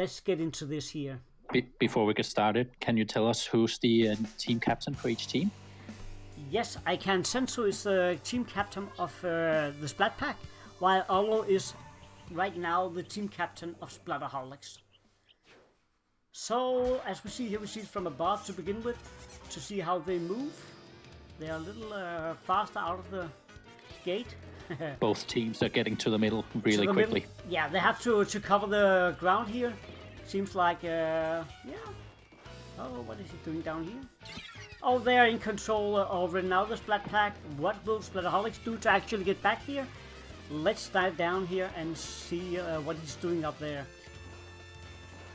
let's get into this here. Before we get started, can you tell us who's the team captain for each team? Yes, I can. Senso is the team captain of the Splatt Pack, while Olo is right now the team captain of Splattaholics. So, as we see here, we see it from above to begin with, to see how they move. They are a little faster out of the gate. Both teams are getting to the middle really quickly. Yeah, they have to cover the ground here. Seems like, yeah. Oh, what is he doing down here? Oh, they are in control already now, the Splatt Pack. What will Splattaholics do to actually get back here? Let's dive down here and see what he's doing up there.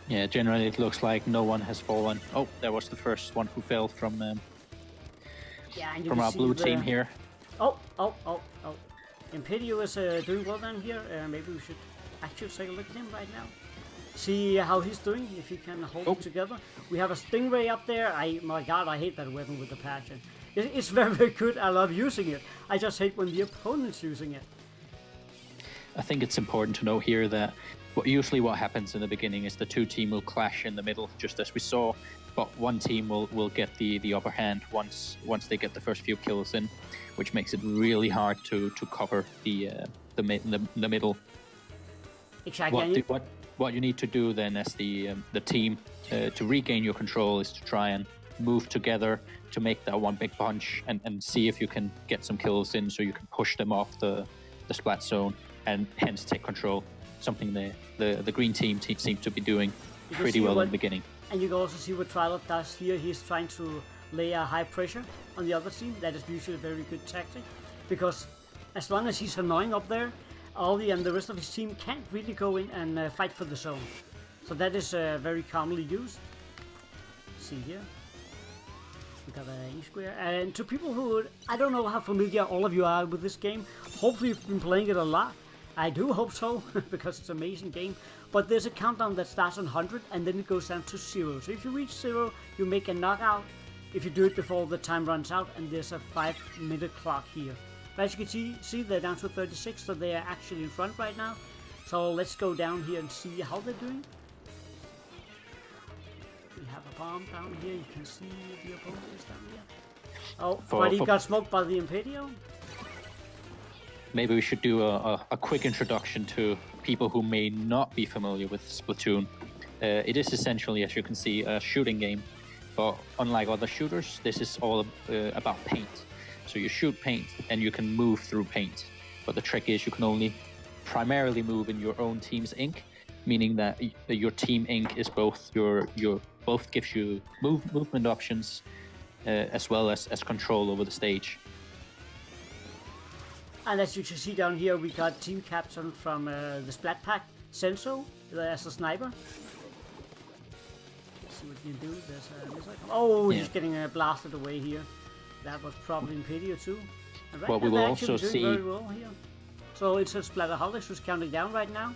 Yeah, generally it looks like no one has fallen. Oh, there was the first one who fell from our blue team here. Oh. Imperio is doing well down here. Maybe we should actually take a look at him right now. See how he's doing, if he can hold it together. We have a Stingray up there. My god, I hate that weapon with a passion. It's very, very good. I love using it. I just hate when the opponent's using it. I think it's important to note here that usually what happens in the beginning is the two teams will clash in the middle, just as we saw. But one team will get the upper hand once they get the first few kills in, which makes it really hard to cover the middle. Exactly. What you need to do then as the team to regain your control is to try and move together to make that one big punch and see if you can get some kills in, so you can push them off the splat zone and hence take control. Something the green team seems to be doing pretty well in the beginning. And you can also see what Trilot does here. He's trying to lay a high pressure on the other team. That is usually a very good tactic, because as long as he's annoying up there, Ollie and the rest of his team can't really go in and fight for the zone. So that is very commonly used. See here. We got a E-square. And to people who, I don't know how familiar all of you are with this game. Hopefully you've been playing it a lot. I do hope so, because it's an amazing game. But there's a countdown that starts on 100 and then it goes down to 0. So if you reach 0, you make a knockout. If you do it before the time runs out, and there's a 5-minute clock here. But as you can see, they're down to 36, so they are actually in front right now. So let's go down here and see how they're doing. We have a bomb down here. You can see the opponent is down here. Oh, but he got smoked by the Imperio. Maybe we should do a quick introduction to people who may not be familiar with Splatoon. It is essentially, as you can see, a shooting game. But unlike other shooters, this is all about paint. So you shoot paint and you can move through paint. But the trick is you can only primarily move in your own team's ink, meaning that your team ink is both both gives you movement options as well as control over the stage. And as you can see down here, we got team captain from the Splatt Pack, Senso, as a sniper. Let's see what you can do. There's a missile. Oh, he's getting blasted away here. That was probably Imperio too. Right, well, we will also see. Very well here. So it's a Splattaholics who's counting down right now.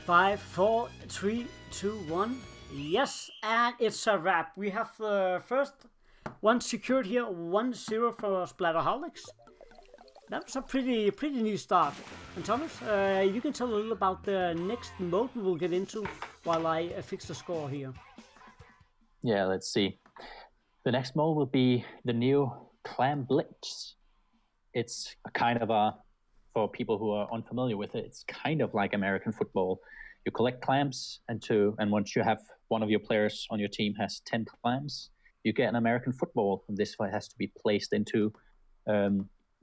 5, 4, 3, 2, 1. Yes, and it's a wrap. We have the first one secured here, 1-0 for Splattaholics. That's a pretty new start. And Thomas, you can tell a little about the next mode we will get into while I fix the score here. Yeah, let's see. The next mode will be the new Clam Blitz. It's a kind of for people who are unfamiliar with it, it's kind of like American football. You collect clams, and once you have one of your players on your team has 10 clams, you get an American football. And this has to be placed into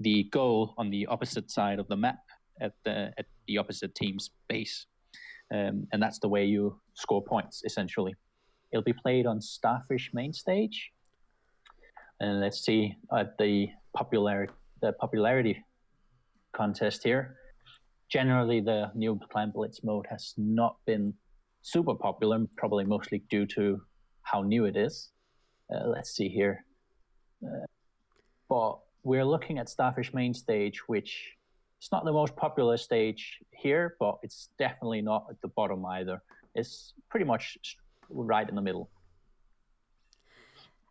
the goal on the opposite side of the map at the opposite team's base. And that's the way you score points, essentially. It'll be played on Starfish main stage. And let's see the popularity contest here. Generally, the new Clam Blitz mode has not been super popular, probably mostly due to how new it is. Let's see here. But we're looking at Starfish main stage, which is not the most popular stage here, but it's definitely not at the bottom either. It's pretty much right in the middle.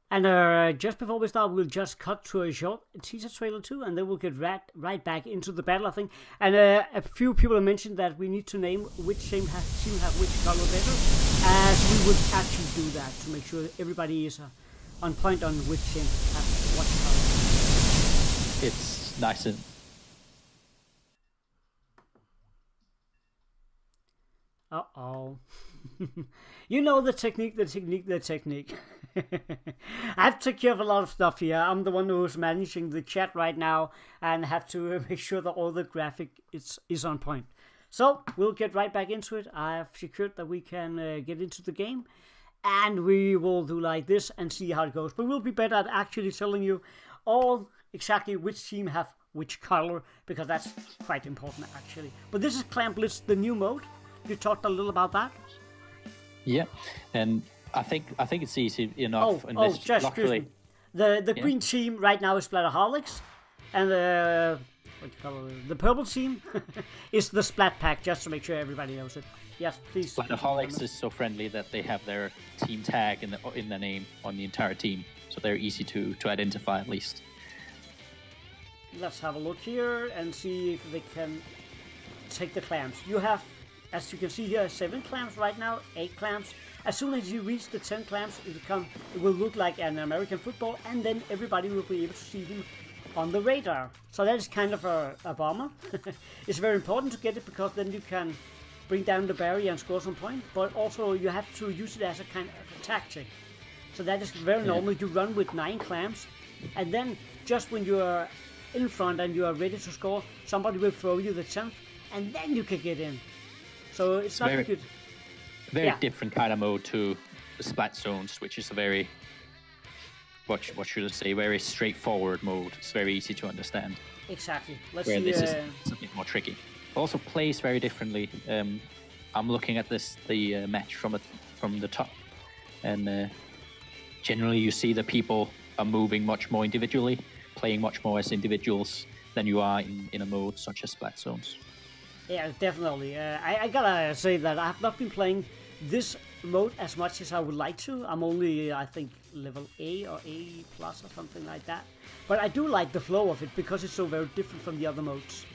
And just before we start, we'll just cut to a short teaser trailer too, and then we'll get right back into the battle, I think. And a few people have mentioned that we need to name which team have which color better, as we would actually do that to make sure everybody is on point on which team has what color. It's nice and... Uh-oh. You know the technique. I have to take care of a lot of stuff here. I'm the one who's managing the chat right now and have to make sure that all the graphic is on point. So we'll get right back into it. I've secured that we can get into the game, and we will do like this and see how it goes. But we'll be better at actually telling you all exactly which team have which color, because that's quite important actually. But this is Clan Blitz, the new mode. You talked a little about that. Yeah, and I think it's easy enough. Luckily, the green team right now is Splattaholics, and the purple team is the Splatt Pack. Just to make sure everybody knows it. Yes, please. Splattaholics is so friendly that they have their team tag in the name on the entire team, so they're easy to identify at least. Let's have a look here and see if they can take the clams. You have, as you can see here, 7 clams right now, 8 clams. As soon as you reach the 10 clams, it will look like an American football, and then everybody will be able to see him on the radar. So that is kind of a bummer. It's very important to get it, because then you can bring down the barrier and score some points, but also you have to use it as a kind of a tactic. So that is very normal. You run with 9 clams, and then just when you are in front and you are ready to score, somebody will throw you the 10th, and then you can get in. So it's not good. Very different kind of mode to the Splat Zones, which is a very, what should I say, very straightforward mode. It's very easy to understand. Exactly. This is a bit more tricky. Also plays very differently. I'm looking at the match from the top, and generally you see that people are moving much more individually, playing much more as individuals than you are in a mode such as Splat Zones. Yeah, definitely. I gotta say that I have not been playing this mode as much as I would like to. I'm only, I think, level A or A plus or something like that. But I do like the flow of it, because it's so very different from the other modes.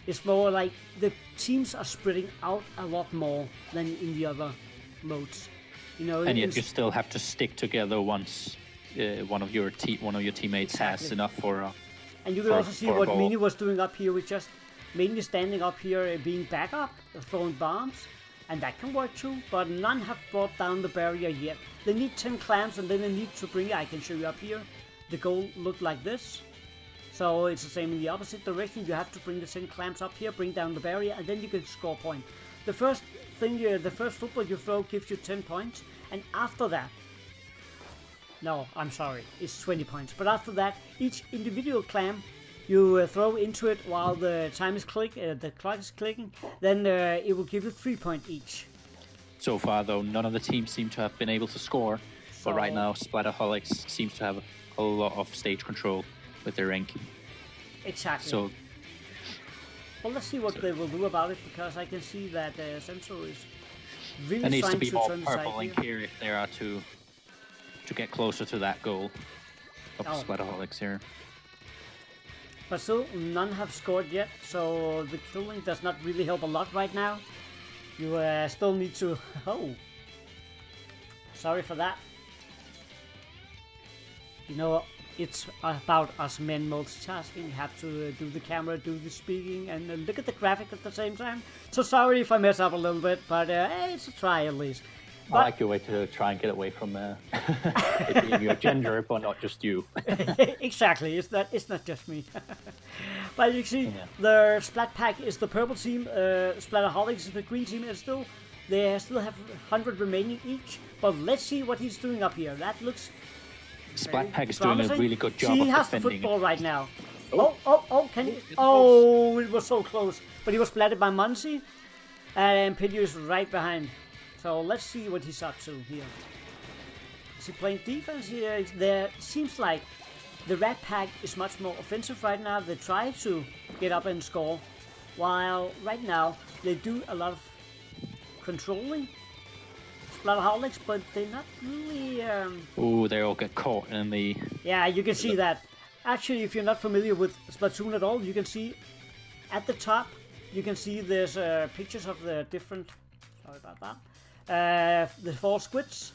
It's more like the teams are spreading out a lot more than in the other modes. You know, and yet you still have to stick together once one of your teammates has enough for. And you can also see what Mini was doing up here with just mainly standing up here, being backup, throwing bombs, and that can work too, but none have brought down the barrier yet. They need 10 clams, and then they need to bring it. I can show you up here. The goal looked like this. So it's the same in the opposite direction. You have to bring the 10 clams up here, bring down the barrier, and then you can score points. The first football you throw gives you 10 points, and after that, no, I'm sorry, it's 20 points. But after that, each individual clam you throw into it while the clock is clicking, then it will give you 3 points each. So far, though, none of the teams seem to have been able to score. But right now, Splattaholics seems to have a lot of stage control with their rank. Exactly. So, well, let's see what they will do about it, because I can see that Central is really there needs to be more turn purple ink here if they are to get closer to that goal of Splattaholics here. But still, none have scored yet, so the killing does not really help a lot right now. You still need to... Oh! Sorry for that. You know, it's about us men multitasking. You have to do the camera, do the speaking, and look at the graphic at the same time. So sorry if I mess up a little bit, but it's a try at least. I like your way to try and get away from it being your gender, but not just you. Exactly, it's not just me. But you see, the Splat Pack is the purple team, Splattaholics is the green team, and they still have 100 remaining each. But let's see what he's doing up here. That looks Splat Pack is doing a really good job of defending. He has the football right now. Oh, can he? Oh, it was so close. But he was splatted by Muncie, and Pidgey is right behind. So let's see what he's up to here. Is he playing defense here? There seems like the Rat Pack is much more offensive right now. They try to get up and score, while right now they do a lot of controlling. Splattaholics, but they're not really... Oh, they all get caught in the... Yeah, you can see that. Actually, if you're not familiar with Splatoon at all, you can see at the top, you can see there's pictures of the different... Sorry about that. The 4 squids.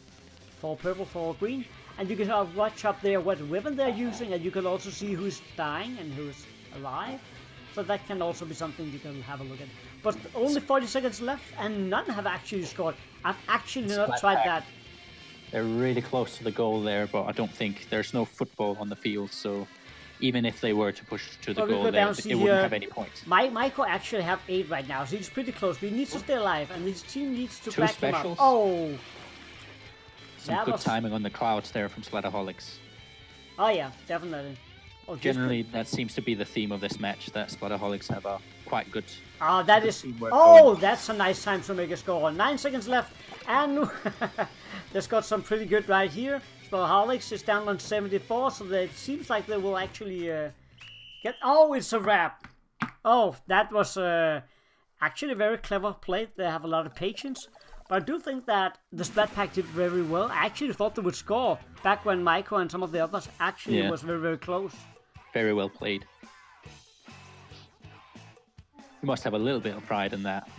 4 purple, 4 green. And you can watch up there what weapon they're using, and you can also see who's dying and who's alive. So that can also be something you can have a look at. But only 40 seconds left, and none have actually scored. I've actually not tried that. They're really close to the goal there, but I don't think there's no football on the field, so even if they were to push to the goal there, it wouldn't have any points. Michael actually have 8 right now, so he's pretty close. But he needs to stay alive, and his team needs to 2 back specials. him up. Oh! Some good timing on the clouds there from Splattaholics. Oh yeah, definitely. Oh, generally, that seems to be the theme of this match, that Splattaholics have a quite good... Oh, that is... Oh, going. That's a nice time to make a score. 9 seconds left, and they've got some pretty good right here. Splattaholics is down on 74, so it seems like they will actually get... Oh, it's a wrap. Oh, that was actually a very clever play. They have a lot of patience. But I do think that the Splatt Pack did very well. I actually thought they would score back when Michael and some of the others actually was very, very close. Very well played. You must have a little bit of pride in that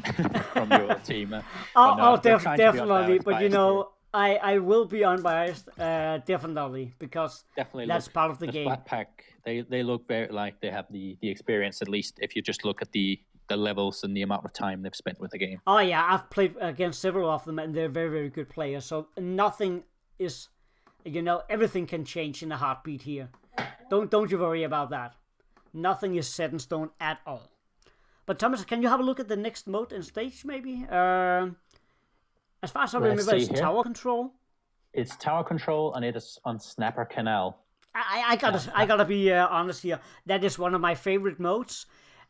from your team. Definitely. But you know, I will be unbiased, definitely, because that's part of the game. Splatt Pack, they look very like they have the experience, at least if you just look at the levels and the amount of time they've spent with the game. Oh yeah, I've played against several of them, and they're very, very good players. So nothing is, everything can change in a heartbeat here. Don't you worry about that. Nothing is set in stone at all. But Thomas, can you have a look at the next mode and stage, maybe? As far as I remember, it's tower control. It's tower control, and it is on Snapper Canal. I gotta be honest here. That is one of my favorite modes.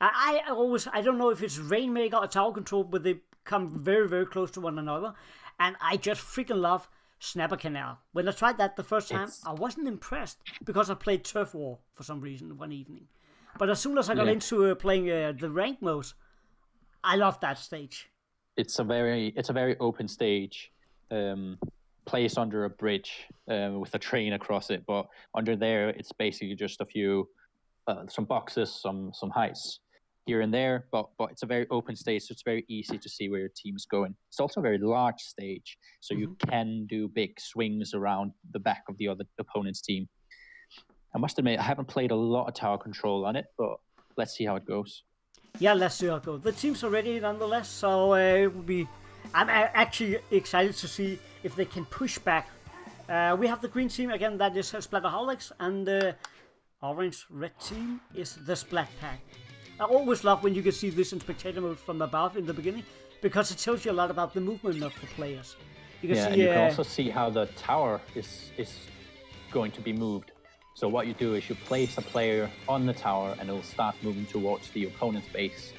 I don't know if it's Rainmaker or Tower Control, but they come very, very close to one another. And I just freaking love Snapper Canal. When I tried that the first time, I wasn't impressed because I played Turf War for some reason one evening. But as soon as I got into playing the rank mode, I love that stage. It's a very open stage, placed under a bridge with a train across it. But under there, it's basically just a few, some boxes, some heights here and there, but it's a very open stage, so it's very easy to see where your team's going. It's also a very large stage, so you can do big swings around the back of the other opponent's team. I must admit, I haven't played a lot of tower control on it, but let's see how it goes. Yeah, let's see how it goes. The teams are ready nonetheless, so it will be... I'm actually excited to see if they can push back. We have the green team, again, that is Splattaholics, and the orange-red team is the Splatt Pack. I always love when you can see this in spectator mode from above in the beginning, because it tells you a lot about the movement of the players. You can also see how the tower is going to be moved. So what you do is you place a player on the tower, and it will start moving towards the opponent's base.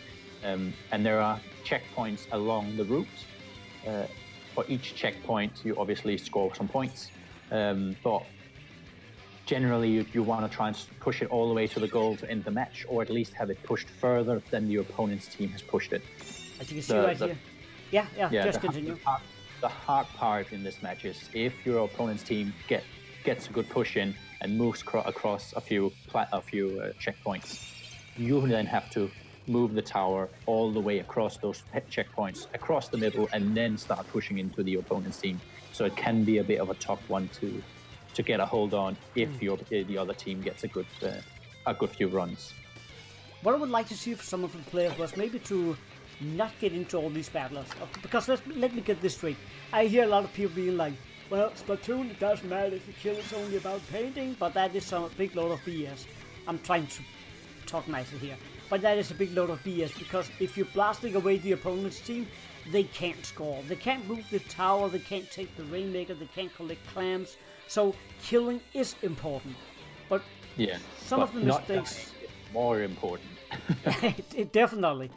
And there are checkpoints along the route. For each checkpoint, you obviously score some points. But generally, you want to try and push it all the way to the goal to end the match, or at least have it pushed further than the opponent's team has pushed it. As you can see right here. Yeah, just continue. The hard part in this match is if your opponent's team gets a good push in and moves across a few checkpoints, you then have to move the tower all the way across those checkpoints, across the middle, and then start pushing into the opponent's team. So it can be a bit of a tough one to get a hold on if the other team gets a good few runs. What I would like to see for some of the players was maybe to not get into all these battles. Because let me get this straight. I hear a lot of people being like, well, Splatoon, it doesn't matter if you kill, it's only about painting, but that is a big load of BS. I'm trying to talk nicely here. But that is a big load of BS, because if you're blasting away the opponent's team, they can't score. They can't move the tower, they can't take the Rainmaker, they can't collect clams. So killing is important. But some of the mistakes... more important. Definitely.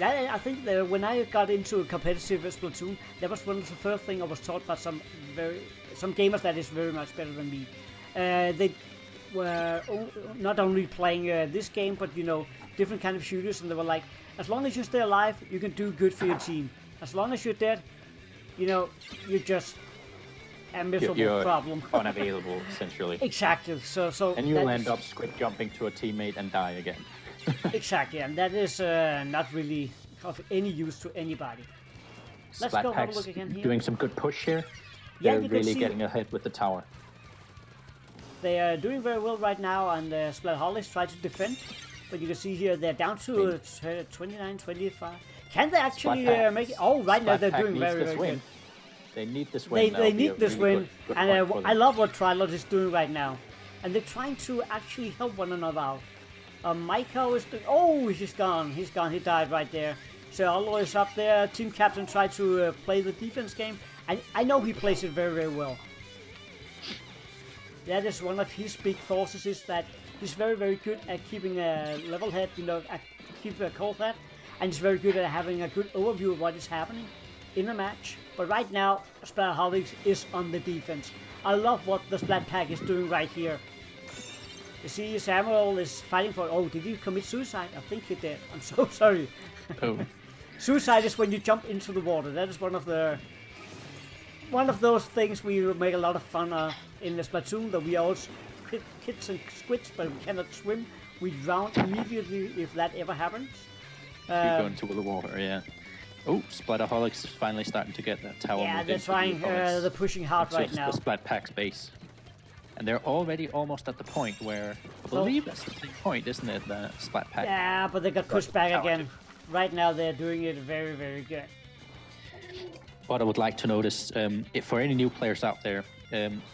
I think that when I got into a competitive Splatoon, that was one of the first things I was taught by some gamers that is very much better than me. They were not only playing this game, but different kind of shooters, and they were like, as long as you stay alive, you can do good for your team. As long as you're dead, you know, you're just a miserable You're problem. unavailable, essentially. Exactly. So And you'll end up squid jumping to a teammate and die again. Exactly, and that is not really of any use to anybody. Let's Splatt go have a Pack's look again here. doing some good push here. Yeah, They're you can really see getting ahead with the tower. they are doing very well right now, and Splattaholics try to defend. But you can see here they're down to 29, 25. Can they actually make it? Oh, right now they're doing very, very good. They need this win. They need this really win, good and point I love what Trilot is doing right now. And they're trying to actually help one another out. Michael is doing... Oh, he's gone. He's gone. He died right there. So Allo is up there. Team captain tried to play the defense game. I know he plays it very, very well. That is one of his big forces, is that he's very, very good at keeping a level head, you know, keep a cold head. And he's very good at having a good overview of what is happening in a match. But right now, Splattaholics is on the defense. I love what the Splatt Pack is doing right here. You see, Samuel is fighting for... Oh, did he commit suicide? I think he did. I'm so sorry. Oh. Suicide is when you jump into the water. That is one of those things we make a lot of fun of in the Splatoon, that we are also kids and squids, but we cannot swim. We drown immediately if that ever happens. You go into the water, yeah. Oh, Splattaholics is finally starting to get that tower. Yeah, they're trying. They're pushing hard right now. The Splatt Pack's base. And they're already almost at the point where, I believe that's the same point, isn't it, the Splatt Pack? Yeah, but they got pushed back again. Right now they're doing it very, very good. What I would like to notice, if for any new players out there,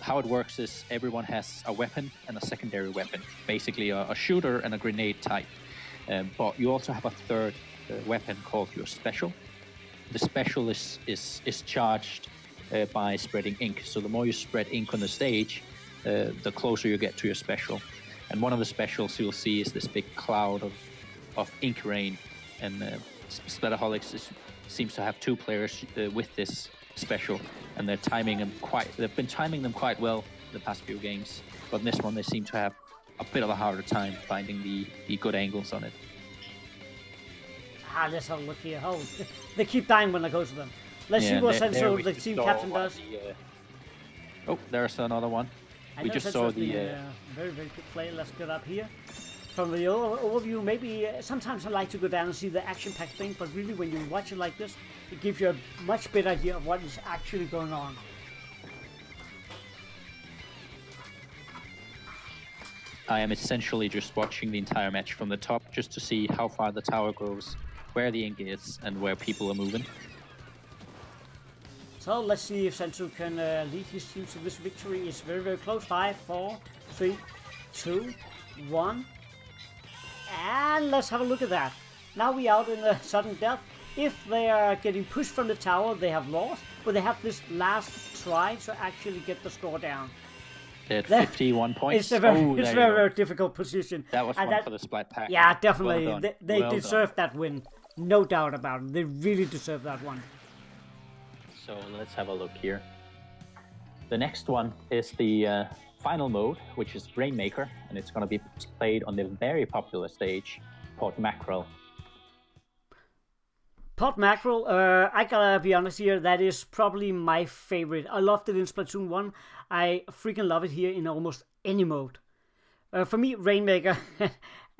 how it works is everyone has a weapon and a secondary weapon. Basically a shooter and a grenade type. But you also have a third weapon called your special. The special is charged by spreading ink. So the more you spread ink on the stage, the closer you get to your special. And one of the specials you'll see is this big cloud of ink rain. And Splattaholics seems to have two players with this special, and they've been timing them quite well the past few games. But in this one, they seem to have a bit of a harder time finding the good angles on it. Let's have a look here. Oh, they keep dying when I go to them. Let's see what Senso, the team captain, does. Oh, there's another one. We just saw the... very, very good play. Let's get up here. From the overview, maybe sometimes I like to go down and see the action-packed thing, but really when you watch it like this, it gives you a much better idea of what is actually going on. I am essentially just watching the entire match from the top, just to see how far the tower goes, where the ink is, and where people are moving. So let's see if Sensu can lead his team to this victory. It's very, very close. 5, 4, 3, 2, 1. And let's have a look at that. Now we out in a sudden death. If they are getting pushed from the tower, they have lost. But they have this last try to actually get the score down. At 51 points. It's a very, very difficult position. That was one for the Splatt Pack. Yeah, definitely. Well they deserve that win. No doubt about it. They really deserve that one. So let's have a look here. The next one is the final mode, which is Rainmaker, and it's going to be played on the very popular stage, Port Mackerel. Port Mackerel, I gotta be honest here, that is probably my favorite. I loved it in Splatoon 1. I freaking love it here in almost any mode. For me, Rainmaker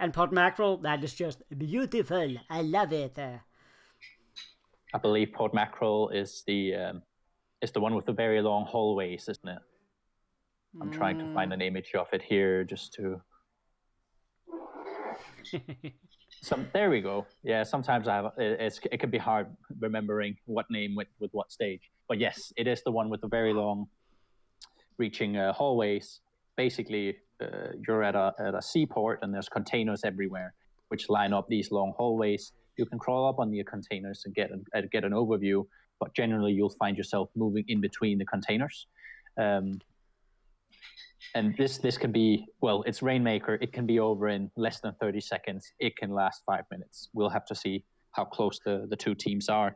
and Port Mackerel, that is just beautiful. I love it. I believe Port Mackerel is the one with the very long hallways, isn't it? I'm trying to find an image of it here, just to... There we go. Yeah, sometimes it can be hard remembering what name with what stage. But yes, it is the one with the very long reaching hallways. Basically, you're at a seaport and there's containers everywhere, which line up these long hallways. You can crawl up on the containers and get an overview, but generally you'll find yourself moving in between the containers. And this can be, well, it's Rainmaker. It can be over in less than 30 seconds. It can last 5 minutes. We'll have to see how close the two teams are,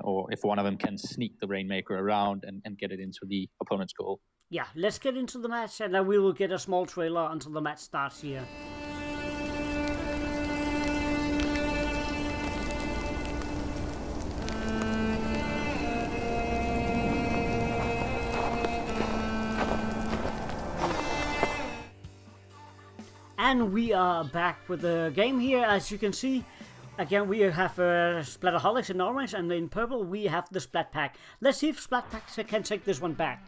or if one of them can sneak the Rainmaker around and get it into the opponent's goal. Yeah, let's get into the match, and then we will get a small trailer until the match starts here. And we are back with the game here. As you can see, again we have Splattaholics in orange, and in purple we have the Splatt Pack. Let's see if Splatt Pack can take this one back.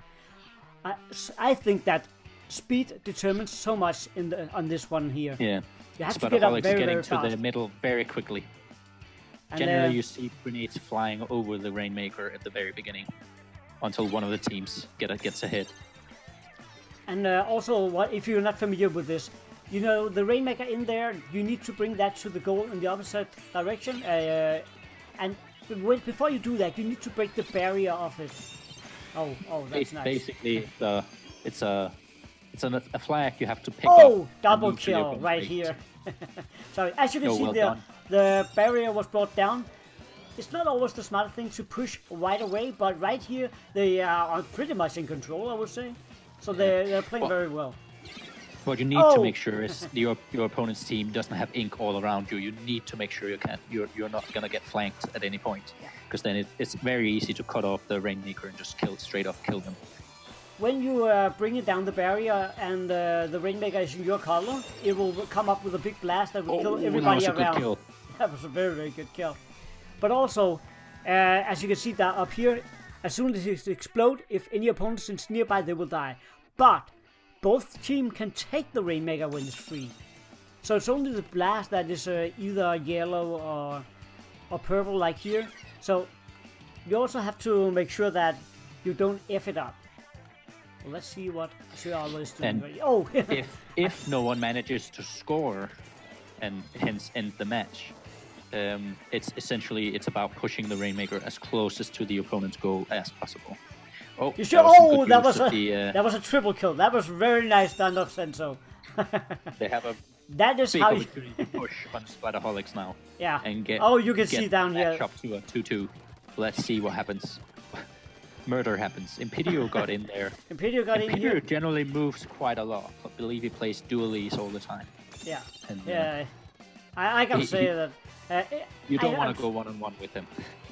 I think that speed determines so much on this one here. Yeah, you have to get up very, getting very to fast. the middle very quickly. And generally, you see grenades flying over the Rainmaker at the very beginning, until one of the teams gets a hit. And also, if you're not familiar with this, you know, the Rainmaker in there, you need to bring that to the goal in the opposite direction. And before you do that, you need to break the barrier of it. Oh, that's nice. Basically, it's a flag you have to pick up. Oh, double kill right here. Sorry, as you can see, the barrier was brought down. It's not always the smart thing to push right away, but right here, they are pretty much in control, I would say. So they're playing very well. What you need to make sure is your opponent's team doesn't have ink all around you. You need to make sure you're not gonna get flanked at any point, because then it's very easy to cut off the Rainmaker and just straight off kill them. When you bring it down the barrier and the Rainmaker is in your color, it will come up with a big blast that will kill everybody around. That was a good kill. That was a very, very good kill. But also, as you can see that up here, as soon as it explodes, if any opponent is nearby, they will die. But both teams can take the Rainmaker when it's free. So it's only the blast that is either yellow or purple like here. So you also have to make sure that you don't F it up. Well, let's see what Sherala is doing. And if no one manages to score and hence end the match, it's about pushing the Rainmaker as closest to the opponent's goal as possible. Oh, you sure? That was a triple kill. That was very nice done of Senso. They have a big opportunity to push on Splattaholics now. Yeah. And get you can see down here. Up to a 2-2. Let's see what happens. Murder happens. Imperio got in there. Imperio generally moves quite a lot. I believe he plays dualies all the time. Yeah. And, I can say that. You don't want to go one-on-one with him.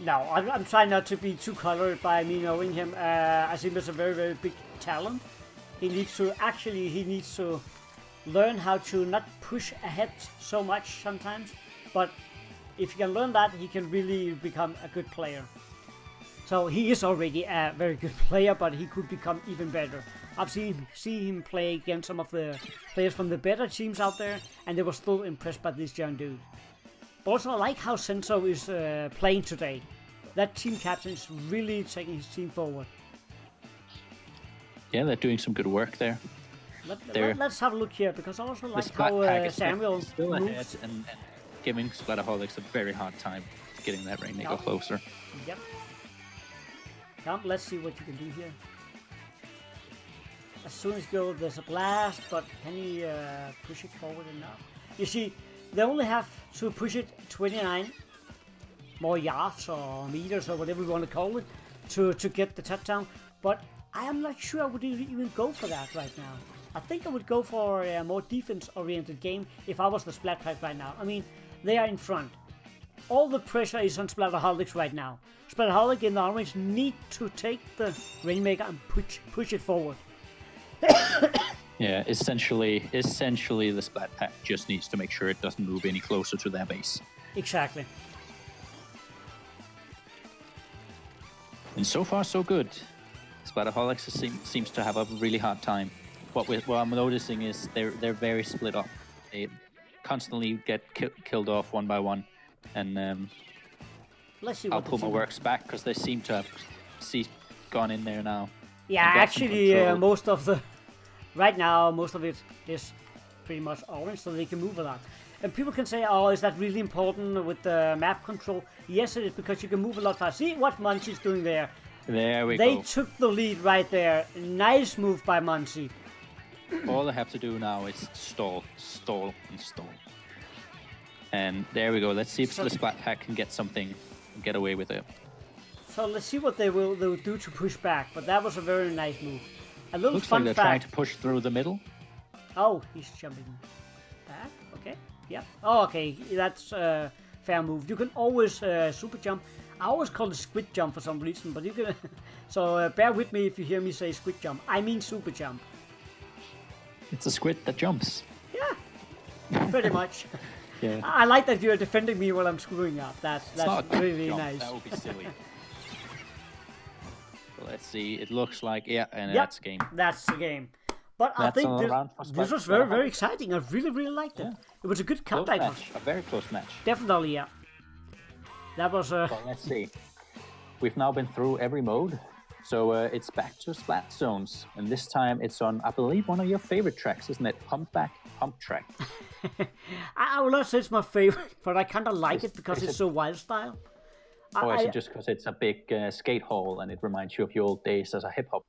No, I'm trying not to be too colored by me knowing him. I think there's a very, very big talent. He needs to learn how to not push ahead so much sometimes. But if he can learn that, he can really become a good player. So he is already a very good player, but he could become even better. I've seen him play against some of the players from the better teams out there, and they were still impressed by this young dude. But also, I like how Senso is playing today. That team captain is really taking his team forward. Yeah, they're doing some good work there. Let's have a look here, because I also like how Samuel still ahead and giving Splattaholics a very hard time getting that Rainmaker closer. Yep. Now, let's see what you can do here. As soon as you go, there's a blast, but can he push it forward enough? You see, they only have to push it 29 more yards or meters or whatever you want to call it to get the touchdown. But I am not sure I would even go for that right now. I think I would go for a more defense-oriented game if I was the Splatt Pack right now. I mean, they are in front. All the pressure is on Splattaholics right now. Splattaholics in the orange need to take the Rainmaker and push it forward. Yeah, essentially the Splatt Pack just needs to make sure it doesn't move any closer to their base. Exactly. And so far, so good. Splattaholics seems to have a really hard time. What I'm noticing is they're very split up. They constantly get killed off one by one. And let's see I'll pull my works back because they seem to have gone in there now. Yeah, actually, most of it is pretty much orange, so they can move a lot. And people can say, oh, is that really important with the map control? Yes, it is, because you can move a lot faster. See what Munchie's doing there. There we go. They took the lead right there. Nice move by Munchie. All they have to do now is stall, and stall. And there we go. Let's see if the Splatt Pack can get something and get away with it. So let's see what they will do to push back. But that was a very nice move. A little Looks fun like they're trying fact. to push through the middle. Oh, he's jumping back. Okay. Yeah. Oh, okay. That's a fair move. You can always super jump. I always call it squid jump for some reason, but you can. So bear with me if you hear me say squid jump. I mean super jump. It's a squid that jumps. Yeah. pretty much. Yeah. I like that you're defending me while I'm screwing up. That's not a really jump. nice. That would be silly. So let's see. It looks like and Yep, that's game. that's the game. But I That's think all around for this was Splatt very Pack. exciting. I really liked it. Yeah. It was a good Close comeback. match. A very close match. Definitely, yeah. That was Well, let's see. We've now been through every mode, so it's back to Splat Zones, and this time it's on, I believe, one of your favorite tracks, isn't it? Pump Track. I will not say it's my favorite, but I kind of like it because it's so wild style. Or is it just because it's a big skate hall and it reminds you of your old days as a hip hop?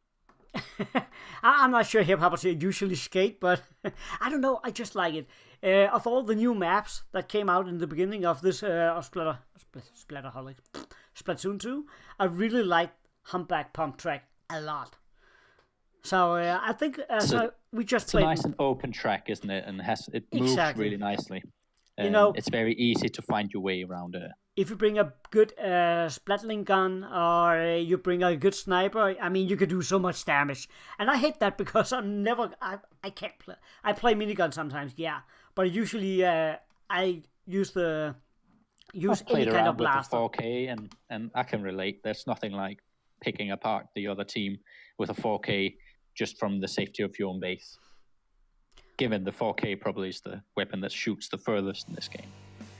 I'm not sure hip hoppers usually skate, but I don't know. I just like it. Of all the new maps that came out in the beginning of this Splattaholics, Splatoon 2, I really liked Humpback Pump Track a lot. So I think we just It's played. a nice and open track, isn't it? And it moves Exactly. really nicely. You know, it's very easy to find your way around it. if you bring a good splatling gun or you bring a good sniper, I mean, you can do so much damage. And I hate that because I can't play. I play minigun sometimes, yeah, but usually I use any kind of blaster. With the 4K, and I can relate. There's nothing like picking apart the other team with a 4K just from the safety of your own base. Given the 4K probably is the weapon that shoots the furthest in this game.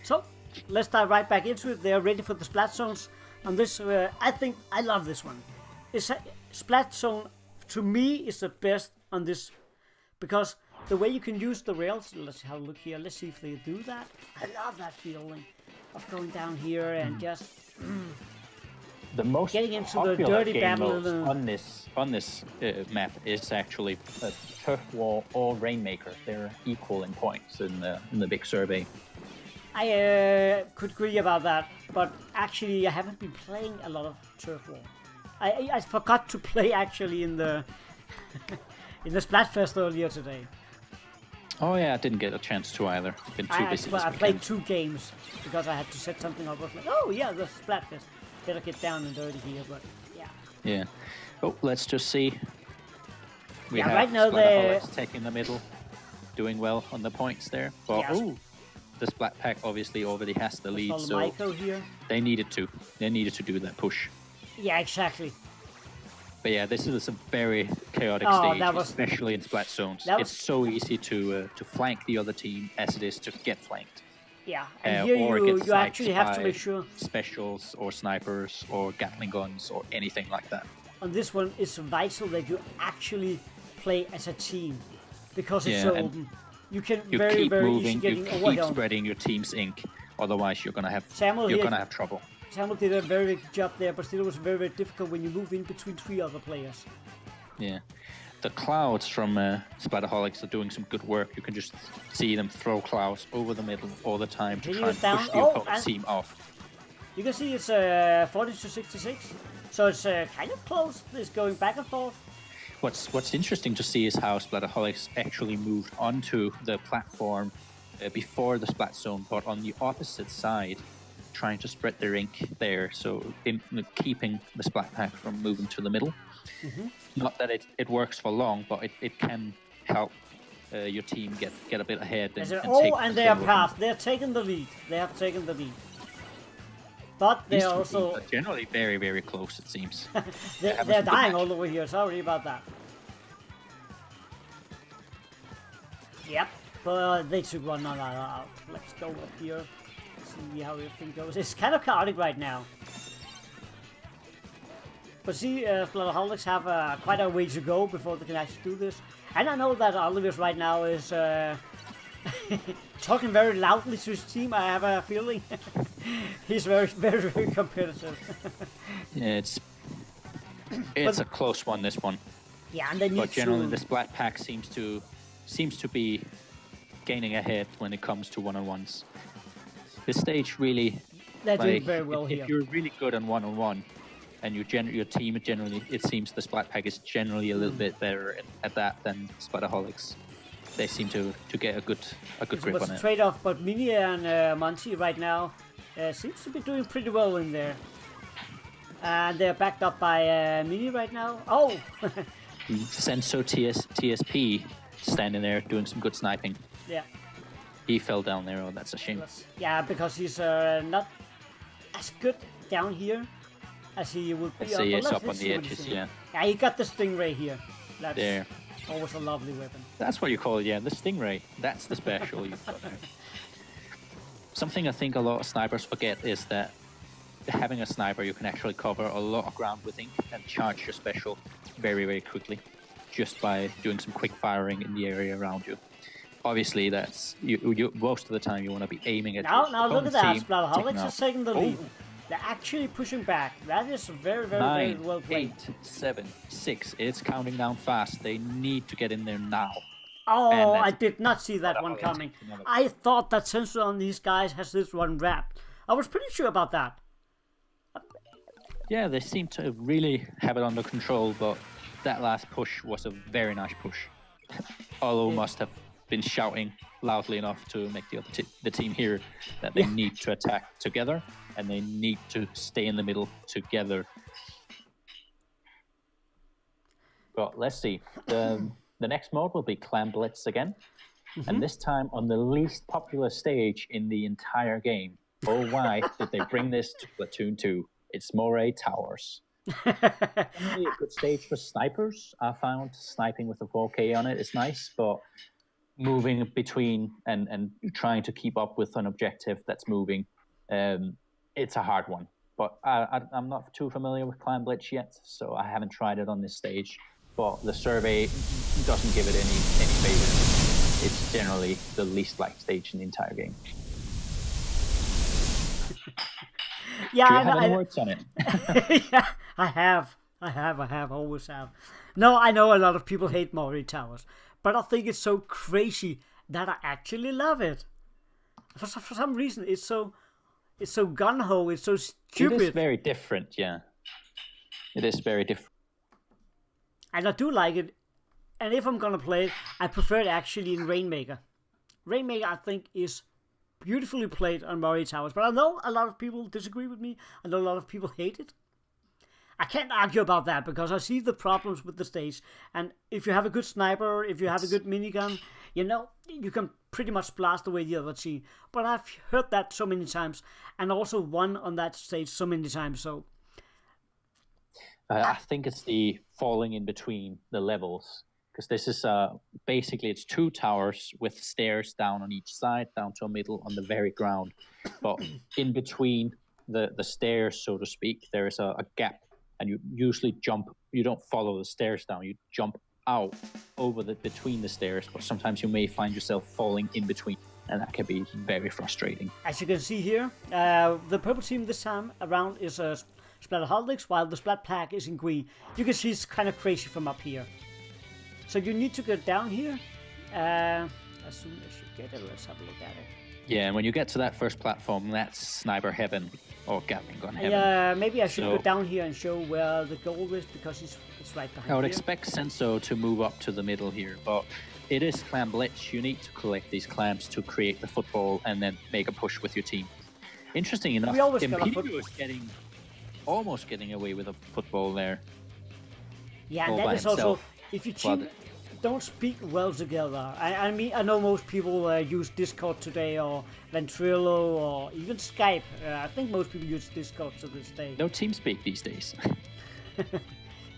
So, let's dive right back into it. They're ready for the Splat Zones. On this, I think I love this one. Splat Zone, to me, is the best on this. Because the way you can use the rails, let's have a look here. Let's see if they do that. I love that feeling of going down here and just... The most getting into popular the dirty game battle modes on this map is actually Turf War or Rainmaker. They're equal in points in the big survey. I could agree about that, but actually I haven't been playing a lot of Turf War. I forgot to play actually in the in the Splatfest earlier today. Oh yeah, I didn't get a chance to either. Been too busy. I played 2 games because I had to set something up. I was like, oh yeah, the Splatfest. Better get down and dirty here, but yeah. Yeah. Oh, let's just see. We have right now Splattaholics taking the middle, doing well on the points there. But yes. The Splat Pack obviously already has the lead, so Michael here. they needed to do that push. Yeah, exactly. But yeah, this is a very chaotic stage, especially in Splat Zones. It's so easy to flank the other team as it is to get flanked. Yeah, and here you actually have to make sure... Specials or snipers or Gatling guns or anything like that. On this one, it's vital that you actually play as a team. Because it's so open. You can very easily getting overwhelmed. You keep spreading your team's ink, otherwise you're gonna have trouble. Samuel did a very good job there, but still it was very difficult when you move in between 3 other players. Yeah. The clouds from Splattaholics are doing some good work. You can just see them throw clouds over the middle all the time to try and push the opponent's team off. You can see it's 40 to 66, so it's kind of close. It's going back and forth. What's interesting to see is how Splattaholics actually moved onto the platform before the Splat Zone, but on the opposite side, trying to spread their ink there, so keeping the Splat Pack from moving to the middle. Mm-hmm. Not that it works for long, but it can help your team get a bit ahead. And they are past. They're taking the lead. They have taken the lead. But they are also generally very close. It seems they're dying all over here. Sorry about that. Yep, but they took one out. Let's go up here. See how everything goes. It's kind of chaotic right now. But see, Splattaholics have quite a way to go before they can actually do this. And I know that Oliver's right now is talking very loudly to his team, I have a feeling. He's very competitive. Yeah, it's a close one, this one. Yeah, and they need But generally the Splat Pack seems to be gaining ahead when it comes to one-on-ones. This stage really... They're doing very well here. If you're really good on one-on-one, and your team generally, it seems the Splat Pack is generally a little bit better at that than Splattaholics. They seem to get a good grip on it. It's a trade-off, but Mini and Monty right now seems to be doing pretty well in there. And they're backed up by Mini right now. Oh! Senso TSP standing there doing some good sniping. Yeah. He fell down there. Oh, that's a shame. Yeah, because he's not as good down here as he would be. Let's see, it's up on the edges, yeah. Yeah, he got the stingray here. That's there. Always a lovely weapon. That's what you call it, yeah, the stingray. That's the special you've got there. Something I think a lot of snipers forget is that having a sniper, you can actually cover a lot of ground with ink and charge your special very, very quickly, just by doing some quick firing in the area around you. Obviously, that's you most of the time you want to be aiming at. Now look at that, Splattaholics is taking the lead. They're actually pushing back. That is very, very well played. 8, 7, 6. It's counting down fast. They need to get in there now. Oh, I did not see that one coming. I thought that Sensor on these guys has this one wrapped. I was pretty sure about that. Yeah, they seem to really have it under control, but that last push was a very nice push. Olo must have been shouting loudly enough to make the team hear that they need to attack together and they need to stay in the middle together. But let's see. The next mode will be Clan Blitz again, and this time on the least popular stage in the entire game. Oh, why did they bring this to Splatoon 2? It's Moray Towers. Definitely a good stage for snipers. I found sniping with a 4K on it is nice, but moving between and trying to keep up with an objective that's moving, it's a hard one. But I'm not too familiar with Clan Blitz yet, so I haven't tried it on this stage. But the survey doesn't give it any favor. It's generally the least liked stage in the entire game. Yeah, do you have any words on it? Yeah, I have, always have. No, I know a lot of people hate Moray Towers, but I think it's so crazy that I actually love it. For some reason, it's so gung-ho, it's so stupid. It is very different, yeah. It is very different. And I do like it, and if I'm gonna play it, I prefer it actually in Rainmaker. Rainmaker, I think, is beautifully played on Moray Towers, but I know a lot of people disagree with me. I know a lot of people hate it. I can't argue about that because I see the problems with the stage. And if you have a good sniper, if you have a good minigun, you know, you can pretty much blast away the other team. But I've heard that so many times and also won on that stage so many times. So I think it's the falling in between the levels. Because this is basically it's 2 towers with stairs down on each side, down to a middle on the very ground. But in between the stairs, so to speak, there is a gap, and you usually jump. You don't follow the stairs down. You jump out over between the stairs. But sometimes you may find yourself falling in between, and that can be very frustrating. As you can see here, the purple team this time around is Splattaholics, while the Splatt Pack is in green. You can see it's kind of crazy from up here. So you need to get down here. As soon as you get it, let's have a look at it. Yeah, and when you get to that first platform, that's sniper heaven or Gatling gun heaven. Yeah, maybe I should go down here and show where the goal is because it's right behind. I would expect Senso to move up to the middle here, but it is Clan Blitz. You need to collect these clams to create the football and then make a push with your team. Interesting enough, Imperio is almost getting away with a football there. Yeah, and that is also. If your team don't speak well together, I mean, I know most people use Discord today or Ventrilo or even Skype. I think most people use Discord to this day. No TeamSpeak these days.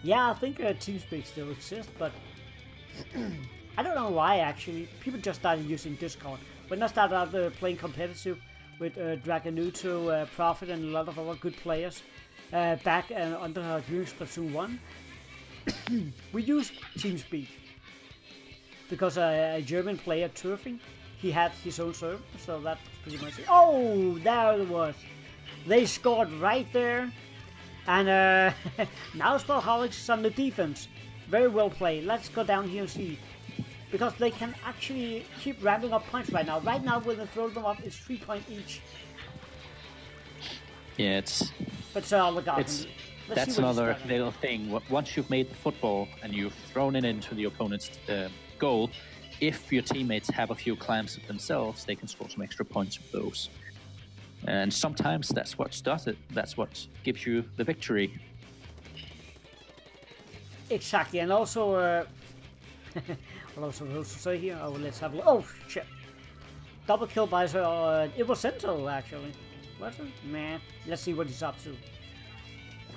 Yeah, I think TeamSpeak still exists, but I don't know why actually. People just started using Discord. When I started out playing competitive with Dragonuto, Prophet and a lot of other good players back during Splatoon 1, we used TeamSpeak because a German player, Turfing, he had his own server, so that's pretty much it. Oh, there it was. They scored right there, and now Splattaholics is on the defense. Very well played. Let's go down here and see, because they can actually keep ramping up points right now. Right now, when they throw them up, it's 3 points each. Yeah, it's. But all the guys. That's another little thing. Once you've made the football and you've thrown it into the opponent's goal, if your teammates have a few clams themselves, they can score some extra points with those. And sometimes that's what does it. That's what gives you the victory. Exactly, and also, what else was I supposed to say here? Oh, let's have a look. Oh, shit. double kill by it was Sentinel actually. Was it? Man, let's see what he's up to.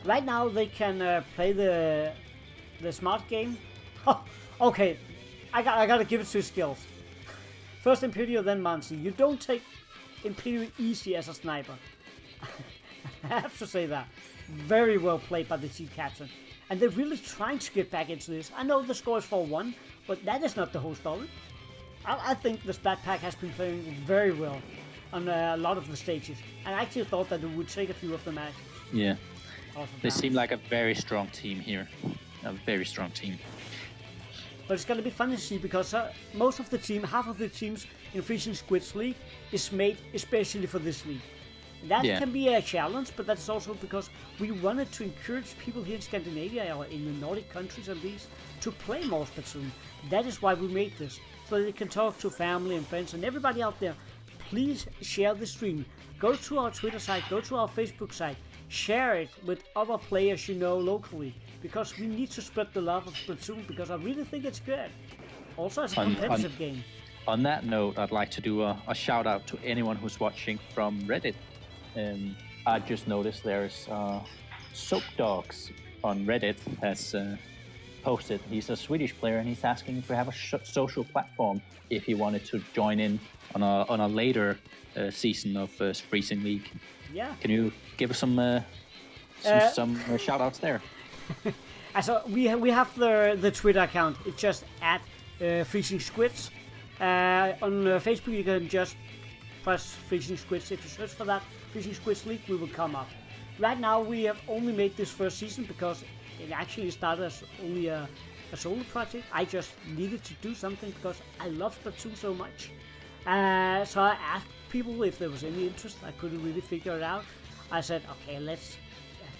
Right now they can play the smart game. Okay, I gotta give it to his skills. First Imperial, then Mansi. You don't take Imperial easy as a sniper. I have to say that. Very well played by the team captain. And they're really trying to get back into this. I know the score is 4-1, but that is not the whole story. I think the Splatt Pack has been playing very well on a lot of the stages. And I actually thought that it would take a few of the matches. Yeah. They seem like a very strong team here. A very strong team. But it's going to be fun to see because most of the team, half of the teams in Freezing Squids League is made especially for this league. That can be a challenge, but that's also because we wanted to encourage people here in Scandinavia or in the Nordic countries at least to play more Splatoon. That is why we made this, so they can talk to family and friends and everybody out there. Please share the stream. Go to our Twitter site, go to our Facebook site, share it with other players you know locally, because we need to spread the love of Splatoon because I really think it's good. Also as a competitive game. On that note, I'd like to do a shout out to anyone who's watching from Reddit. I just noticed there's Soap Dogs on Reddit has posted. He's a Swedish player and he's asking if we have a social platform if he wanted to join in on a later season of Freezing League. Yeah. Can you give us some shout outs there? So we have the Twitter account. It's just at Freezing Squids. On Facebook you can just press Freezing Squids. If you search for that Freezing Squids League, we will come up. Right now we have only made this first season because it actually started as only a solo project. I just needed to do something because I love Splatoon so much. So I asked people if there was any interest. I couldn't really figure it out. I said, okay,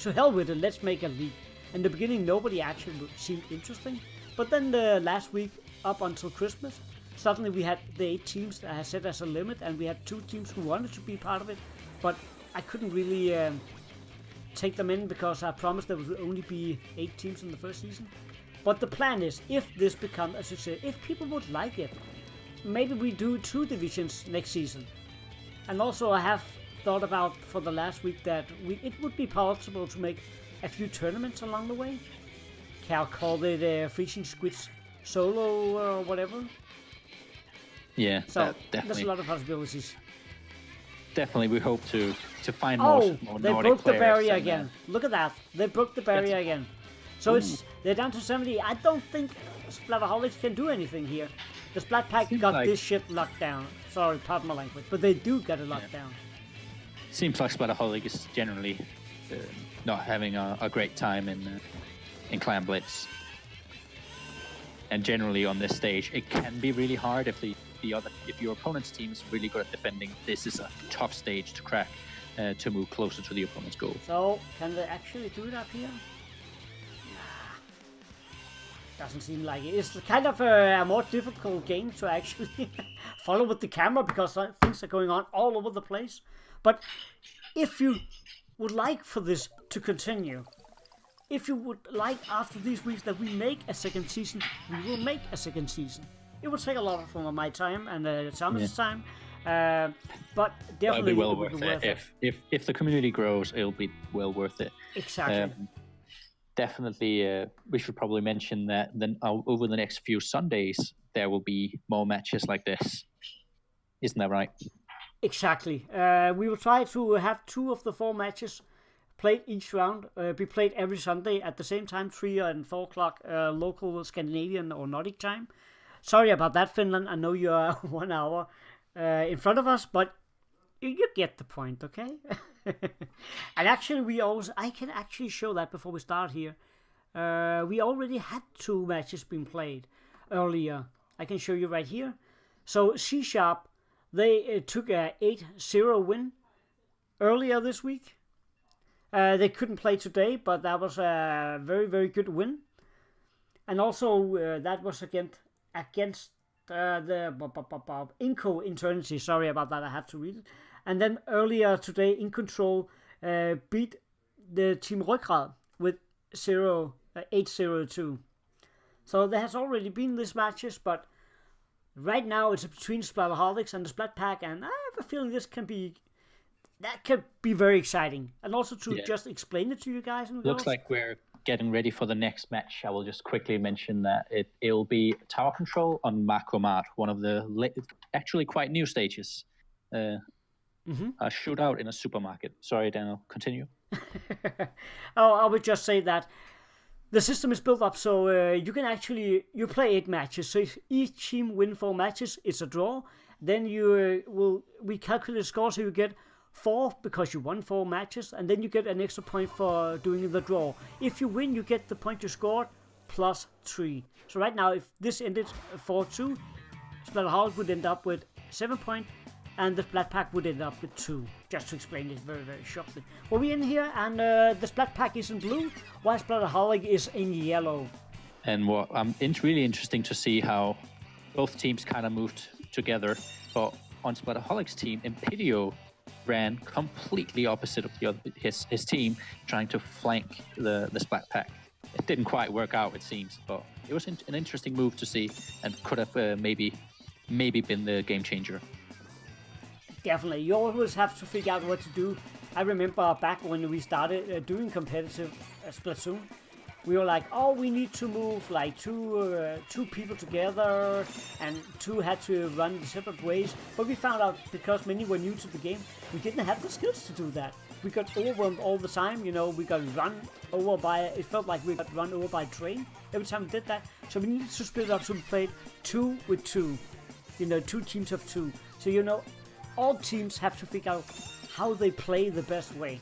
to hell with it, let's make a league. In the beginning, nobody actually seemed interesting. But then the last week, up until Christmas, suddenly we had the 8 teams that I set as a limit, and we had 2 teams who wanted to be part of it. But I couldn't really take them in because I promised there would only be 8 teams in the first season. But the plan is, if this becomes a success, if people would like it, maybe we do 2 divisions next season. And also I have thought about for the last week that it would be possible to make a few tournaments along the way. Can I call it Freezing Squids Solo or whatever? Yeah, so definitely. There's a lot of possibilities. Definitely, we hope to find more Nordic they broke the barrier and, again. Look at that. They broke the barrier again. So they're down to 70. I don't think Splattaholics can do anything here. The Splatt Pack got this shit locked down. Sorry, pardon my language, but they do get it locked down. Seems like Splattaholics is generally not having a great time in Clan Blitz. And generally on this stage, it can be really hard if your opponent's team is really good at defending. This is a tough stage to crack to move closer to the opponent's goal. So can they actually do it up here? Doesn't seem like it. It's kind of a more difficult game to actually follow with the camera because things are going on all over the place. But if you would like for this to continue, if you would like after these weeks that we make a second season, we will make a second season. It will take a lot of my time and Thomas' time, but definitely it'll be well worth it. If the community grows, it'll be well worth it. Exactly. Definitely, we should probably mention that then over the next few Sundays, there will be more matches like this. Isn't that right? Exactly. We will try to have 2 of the 4 matches played each round, be played every Sunday at the same time, 3 and 4 o'clock local Scandinavian or Nordic time. Sorry about that, Finland. I know you are 1 hour in front of us, but you get the point, okay? And actually, I can actually show that before we start here. We already had 2 matches being played earlier. I can show you right here. So C#, they took a 8-0 win earlier this week. They couldn't play today, but that was a very, very good win. And also, that was against the Inco Eternity. Sorry about that, I have to read it. And then earlier today, In Control beat the Team Ryggrad with 8-0-2. So there has already been these matches, but Right now, it's between Splattaholics and the Splatt Pack, and I have a feeling this can be very exciting. And also to just explain it to you guys and girls. Looks like we're getting ready for the next match. I will just quickly mention that it'll be tower control on Macromat, one of the actually quite new stages. A shootout in a supermarket. Sorry, Daniel, continue. I would just say that the system is built up so you can actually play 8 matches. So if each team win 4 matches, it's a draw. Then we calculate the score, so you get 4 because you won 4 matches, and then you get an extra point for doing the draw. If you win, you get the point you scored plus 3. So right now, if this ended 4-2, Splattaholics would end up with 7 points, and the Splatt Pack would end up with 2. Just to explain it very, very shortly. Well, we're in here, and the Splatt Pack is in blue, while Splattaholics is in yellow. And it's really interesting to see how both teams kind of moved together. But on Splattaholics' team, Impedio ran completely opposite of his team, trying to flank the Splatt Pack. It didn't quite work out, it seems, but it was an interesting move to see, and could have maybe been the game changer. Definitely, you always have to figure out what to do. I remember back when we started doing competitive Splatoon, we were like, oh, we need to move like two people together, and 2 had to run the separate ways. But we found out, because many were new to the game, we didn't have the skills to do that. We got overwhelmed all the time, we got run over by, it felt like we got run over by a train every time we did that. So we needed to split up, so we played 2 with 2, 2 teams of 2. So all teams have to figure out how they play the best way.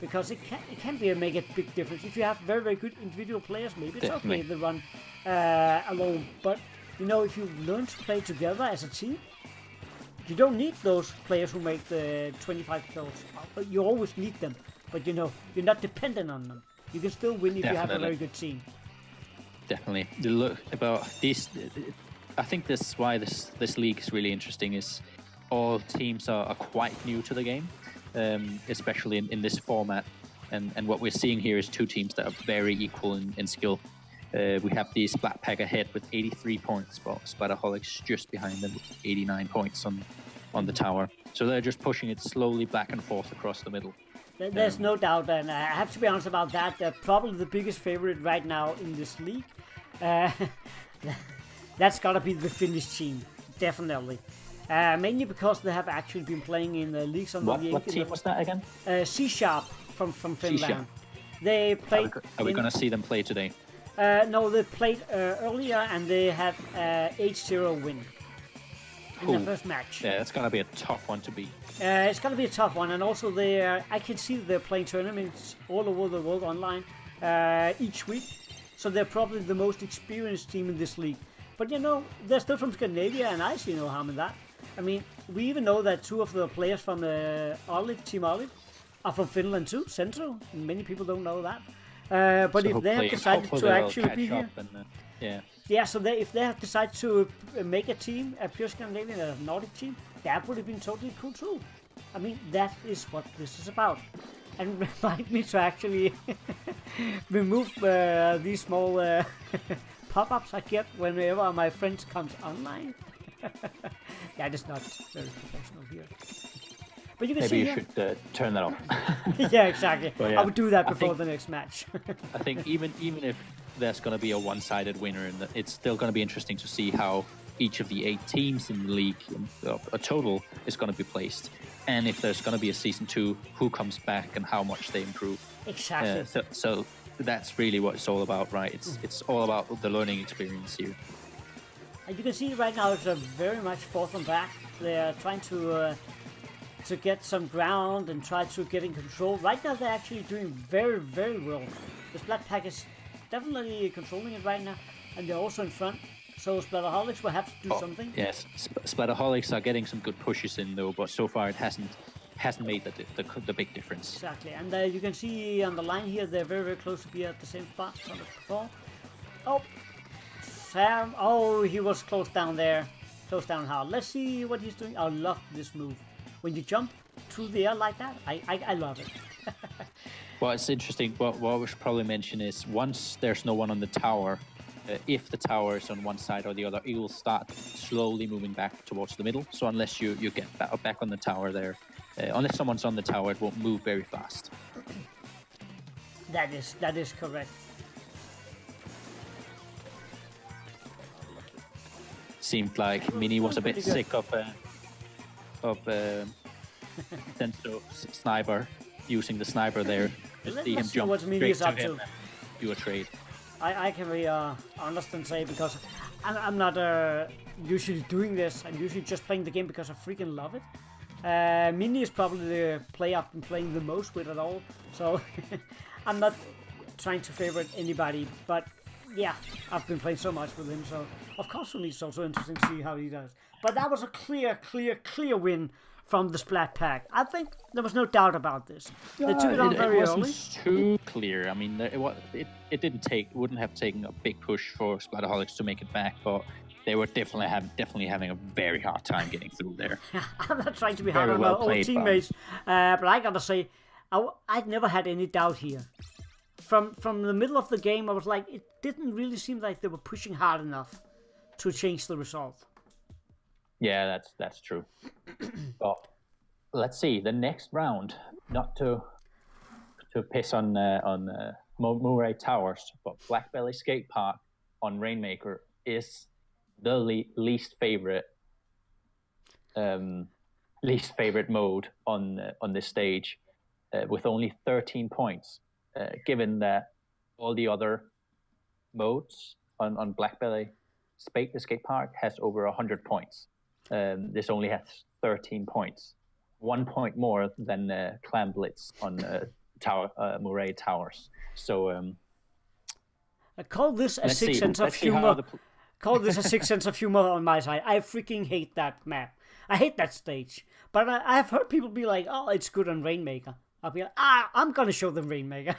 Because it can make a big difference. If you have very, very good individual players, maybe it's okay to run alone. But, if you learn to play together as a team, you don't need those players who make the 25 kills. You always need them, but you're not dependent on them. You can still win if you have a very good team. Definitely. The look about these, I think this is why this league is really interesting, is all teams are quite new to the game. Especially in this format, and what we're seeing here is 2 teams that are very equal in skill. We have the Splatt Pack ahead with 83 points, while Splattaholics just behind them with 89 points on the tower. So they're just pushing it slowly back and forth across the middle. There's no doubt, and I have to be honest about that. They're probably the biggest favorite right now in this league. That's gotta be the Finnish team, definitely. Mainly because they have actually been playing in the leagues on the What team was that again? C-Sharp from Finland. They played. Are we going to see them play today? No, they played earlier, and they had 8-0 win in the first match. Yeah, it's going to be a tough one to beat. It's going to be a tough one, and also I can see that they're playing tournaments all over the world online each week. So they're probably the most experienced team in this league. But they're still from Scandinavia, and I see no harm in that. I mean, we even know that 2 of the players from Team Olive, are from Finland too, Central. Many people don't know that. But so if they have decided to actually be here, so if they have decided to make a team, a pure Scandinavian, a Nordic team, that would have been totally cool too. I mean, that is what this is about. And remind me to actually remove these small pop-ups I get whenever my friends comes online. Yeah, it's not very professional here. But you can Maybe see you here. should turn that off. Yeah, exactly. Well, yeah. I would do that before the next match. I think even if there's going to be a one-sided winner, and it's still going to be interesting to see how each of the 8 teams in the league, a total, is going to be placed. And if there's going to be a season 2, who comes back and how much they improve. Exactly. So that's really what it's all about, right? It's all about the learning experience here. And you can see right now it's very much forth and back. They're trying to get some ground and try to get in control. Right now they're actually doing very, very well. The Splatt Pack is definitely controlling it right now, and they're also in front. So Splattaholics will have to do something. Yes, Splattaholics are getting some good pushes in though, but so far it hasn't made the big difference. Exactly, and you can see on the line here they're very, very close to be at the same spot as before. Oh, Sam! Oh, he was close down there, close down hard. Let's see what he's doing. I love this move. When you jump through the air like that, I love it. Well, it's interesting. What we should probably mention is once there's no one on the tower, if the tower is on one side or the other, it will start slowly moving back towards the middle. So unless you get back on the tower there, unless someone's on the tower, it won't move very fast. That is correct. Seemed like Mini was a bit sick of Senso sniper, using the sniper there. Just see him jump straight to him and do a trade. I can really honest and say, because I'm not usually doing this. I'm usually just playing the game because I freaking love it. Mini is probably the player I've been playing the most with at all, so I'm not trying to favorite anybody, but yeah, I've been playing so much with him, so of course for me it's also interesting to see how he does. But that was a clear win from the Splatt Pack. I think there was no doubt about this. They took it on very early. It wasn't too clear. I mean, it wouldn't have taken a big push for Splattaholics to make it back, but they were definitely having a very hard time getting through there. I'm not trying to be hard on my old teammates, but I gotta say, I'd never had any doubt here. From the middle of the game, I was like, it didn't really seem like they were pushing hard enough to change the result. Yeah, that's true. But let's see the next round. Not to piss on Moray Towers, but Blackbelly Skate Park on Rainmaker is the least favorite mode on this stage, with only 13 points. Given that all the other modes on Blackbelly Skate Park has over 100 points. This only has 13 points, 1 point more than Clam Blitz on Moray Towers. So I call this a sixth sense of humor. Call this a sixth sense of humor on my side. I freaking hate that map. I hate that stage. But I've heard people be like, "Oh, it's good on Rainmaker." I'll be like, I'm gonna show them Rainmaker.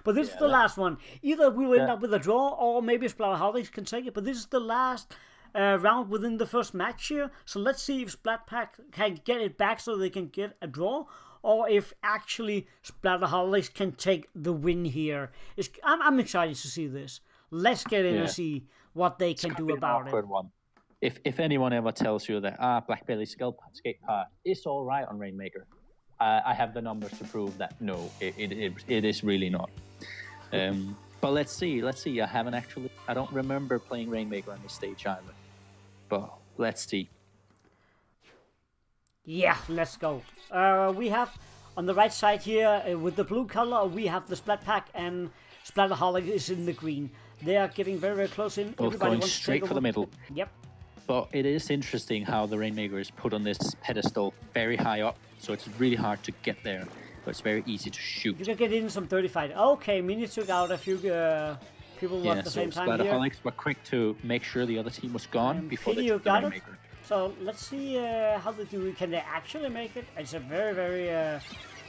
But this is the last one. Either we will end up with a draw, or maybe Splattaholics can take it. But this is the last round within the first match here. So let's see if Splatt Pack can get it back so they can get a draw, or if actually Splattaholics can take the win here. I'm excited to see this. Let's get in and see what they can do about it. One. If anyone ever tells you that Blackbelly Skate Park is all right on Rainmaker, I have the numbers to prove that no, it is really not. But let's see. I don't remember playing Rainmaker on this stage either. But let's see. Yeah, let's go. We have on the right side here with the blue color, we have the Splatt Pack, and Splattaholics is in the green. They are getting very, very close in. Both everybody going straight for the middle. Yep. But it is interesting how the Rainmaker is put on this pedestal very high up, so it's really hard to get there, but it's very easy to shoot. You can get in some dirty fight. Okay, Mini took out a few people at the same time here. Splattaholics were quick to make sure the other team was gone before they took the Rainmaker. So let's see how they do. Can they actually make it? It's a very, very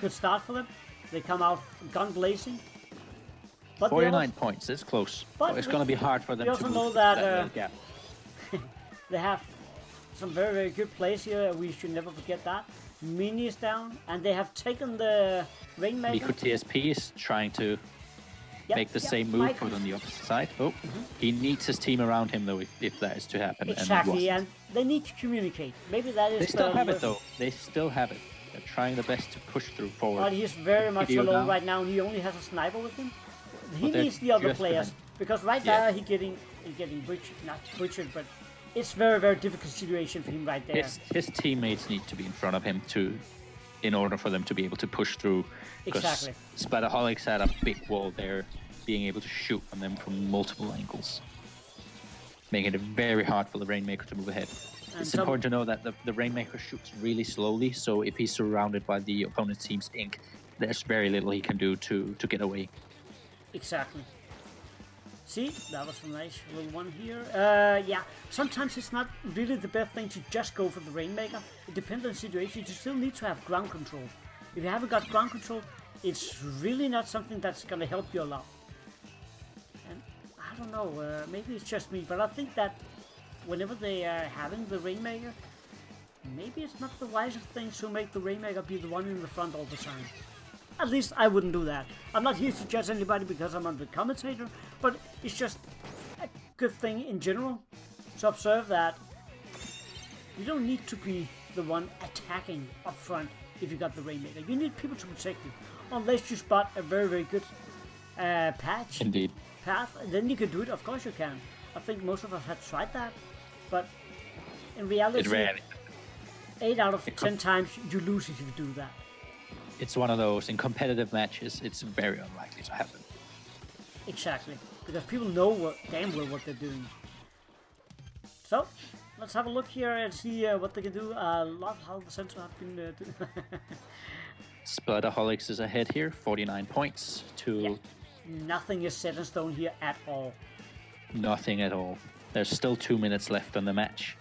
good start for them. They come out gun blazing. But 49 points, it's close. But it's going to be hard for them to move know that gap. They have some very, very good plays here. We should never forget that. Mini is down, and they have taken the Rainmaker. Miku TSP is trying to make the same move, but on the opposite side. Oh, he needs his team around him, though, if that is to happen. Exactly, and they need to communicate. Maybe that is. They still have it, though. They still have it. They're trying their best to push through forward. But he's very much alone right now, and he only has a sniper with him. He needs the other players, because right now he's getting not butchered, but it's very, very difficult situation for him right there. His teammates need to be in front of him in order for them to be able to push through. Exactly. Splattaholics had a big wall there, being able to shoot on them from multiple angles, making it very hard for the Rainmaker to move ahead. And it's important to know that the Rainmaker shoots really slowly, so if he's surrounded by the opponent's team's ink, there's very little he can do to get away. Exactly. See, that was a nice little one here. Yeah, sometimes it's not really the best thing to just go for the Rainmaker. It depends on the situation. You still need to have ground control. If you haven't got ground control, it's really not something that's going to help you a lot. And I don't know, maybe it's just me, but I think that whenever they are having the Rainmaker, maybe it's not the wisest thing to make the Rainmaker be the one in the front all the time. At least I wouldn't do that. I'm not here to judge anybody because I'm on the commentator, but it's just good thing in general to observe that you don't need to be the one attacking up front if you got the Rainmaker. You need people to protect you, unless you spot a very, very good path. Then you can do it. Of course you can. I think most of us have tried that, but in reality, 8 out of 10 times you lose if you do that. It's one of those, in competitive matches, it's very unlikely to happen. Exactly, because people know damn well what they're doing. So, let's have a look here and see what they can do. Love how the center have been doing. Splattaholics is ahead here, 49 points to... Yeah. Nothing is set in stone here at all. Nothing at all. There's still 2 minutes left on the match.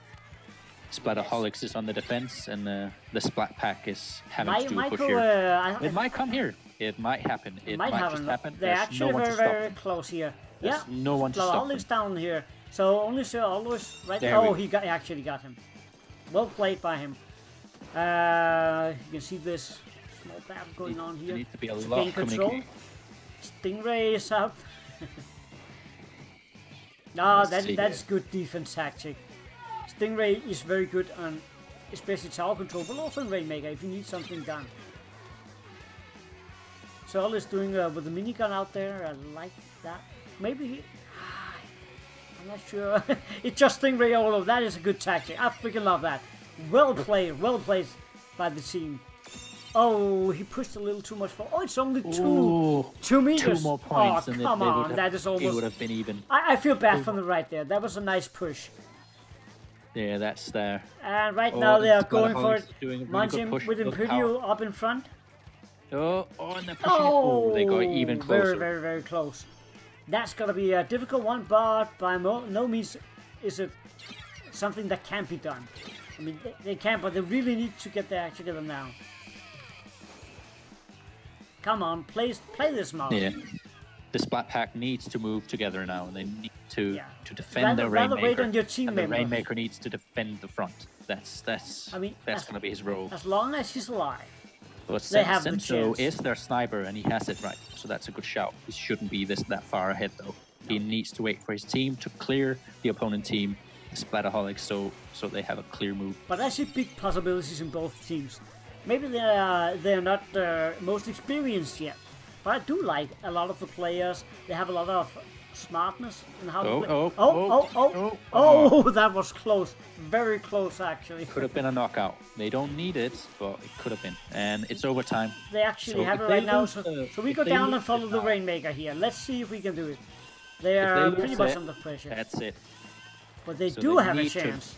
Splattaholics is on the defense, and the Splatt Pack is having to do a push here. It might come here. It might happen. It might just happen. They're actually very close here. There's no one to stop them. Splattaholics down here. So only Sir Always right there. Oh, he actually got him. Well played by him. You can see this small battle going on here. There needs to be a lot of control. Stingray is up. No, that's good defense tactic. Stingray is very good on especially tower control, but also in Rainmaker if you need something done. Sol is doing with the minigun out there. I like that. Maybe I'm not sure. It's just Stingray all over. That is a good tactic. I freaking love that. Well played by the team. Oh, he pushed a little too much for. Oh, it's only 2 meters. 2 more points. Oh, come on. That is almost. It would have been even. I feel bad for them right there. That was a nice push. Yeah, that's there. And right now they are going for it. Munchim with Imperio up in front. And they're pushing it. They got even closer. Very, very close. That's gonna be a difficult one, but by no means is it something that can't be done. I mean, they can, but they really need to get their act together now. Come on, play this mouse. Yeah. The Splatt Pack needs to move together now, and they need to defend their Rainmaker. Wait on your team and the Rainmaker needs to defend the front. That's going to be his role. As long as he's alive, but they have the Senso chance. is their sniper, and he has it right, so that's a good shout. He shouldn't be that far ahead, though. No. He needs to wait for his team to clear the opponent team, the Splattaholics, so they have a clear move. But I see big possibilities in both teams. Maybe they're not most experienced yet, but I do like a lot of the players. They have a lot of smartness in how to play. That was close. Very close, actually. Could have been a knockout. They don't need it, but it could have been. And it's overtime. They actually have it right now, so we go down and follow the Rainmaker here. Let's see if we can do it. They are pretty much under pressure. That's it. But they do have a chance.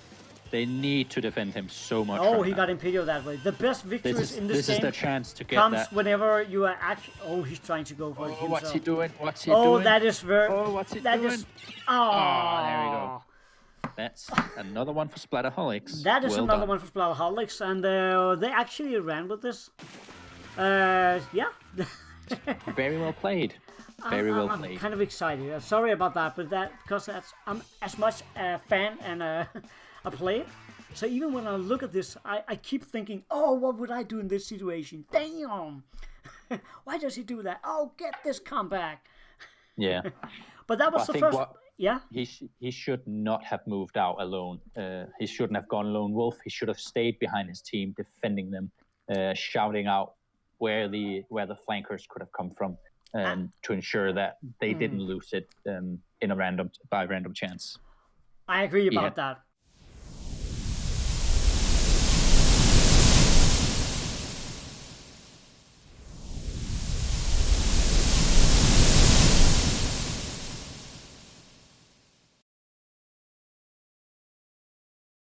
They need to defend him so much. Oh, he got Imperial that way. The best victories in this game is the chance to get comes whenever you are actually... Oh, he's trying to go for it himself. What's he doing? Oh, that is very... Oh, what's he doing? There we go. That's another one for Splattaholics. That is another one for Splattaholics, and they actually ran with this. Yeah. Very well played. Very well played. I'm kind of excited. Sorry about that, but because I'm as much a fan and a player. So even when I look at this, I keep thinking, oh, what would I do in this situation? Damn! Why does he do that? Oh, get this comeback. Yeah. But that was the first... Yeah? He should not have moved out alone. He shouldn't have gone lone wolf. He should have stayed behind his team, defending them, shouting out where the flankers could have come from, to ensure that they didn't lose it by random chance. I agree about that.